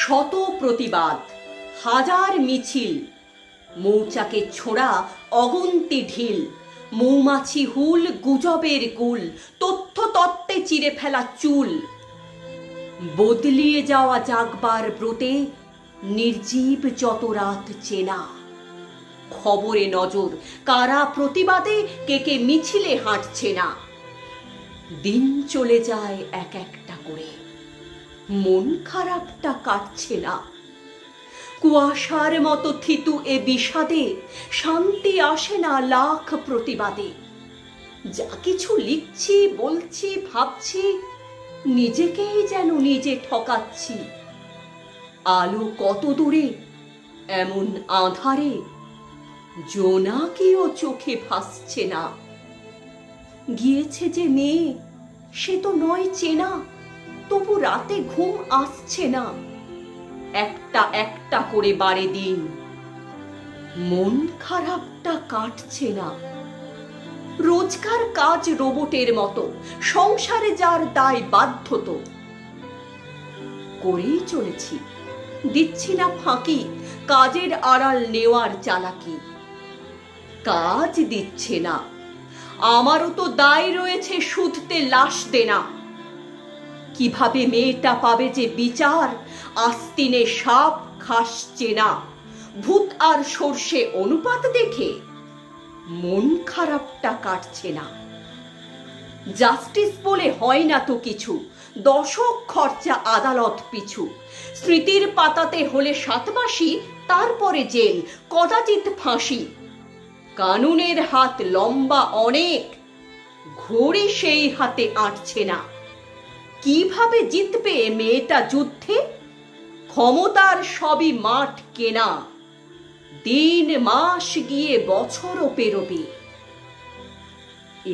শত প্রতিবাদ, হাজার মিছিল, মৌচাকে ছোড়া অগন্তি ঢিল, মৌমাছি হুল, গুজবের গুল, তথ্য তত্ত্বে চিরে ফেলা চুল, বদলিয়ে যাওয়া জাগবার ব্রতে নির্জীব যত রাত চেনা, খবরে নজর, কারা প্রতিবাদে, কে কে মিছিলে হাঁটছে না। দিন চলে যায় এক একটা করে, মন খারাপটা কাটছে না। কুয়াশার মতো থিতু এ বিষাদে, শান্তি আসে না লাখ প্রতিবাদে। যা কিছু লিখছি, বলছি, ভাবছি, নিজেকেই যেন নিজে ঠকাচ্ছি। আলো কত দূরে, এমন আঁধারে, জোনাকিও চোখে ভাসছে না। গিয়েছে যে মেয়ে, সে তো নয় চেনা, তবু রাতে ঘুম আসছে না। একটা একটা করে বাড়ে দিন, মন খারাপটা কাটছে না। রোজকার কাজ রোবটের মতো, সংসারে যার দায় বাধ্যত, করেই চলেছি, দিচ্ছি না ফাঁকি, কাজের আড়াল নেওয়ার চালাকি। কাজ দিচ্ছে না, আমারও তো দায় রয়েছে শুধতে লাশ দেনা। কিভাবে মেয়েটা পাবে যে বিচার, আস্তিনে সাপ খাসছে না। ভূত আর সর্ষে অনুপাত দেখে মন খারাপটা কাটছে না। জাস্টিস বলে হয় না তো কিছু, দশক খরচা আদালত পিছু। স্মৃতির পাতাতে হলে 7 মাসই, তারপরে জেল, কদাচিৎ ফাঁসি। কানুনের হাত লম্বা অনেক, ঘড়ি সেই হাতে আঁটছে না। কিভাবে জিতবে মেয়েটা যুদ্ধে, ক্ষমতার সবই মাঠ কেনা। দিন মাস গিয়ে বছরও পেরোবে,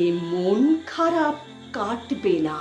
এ মন খারাপ কাটবে না।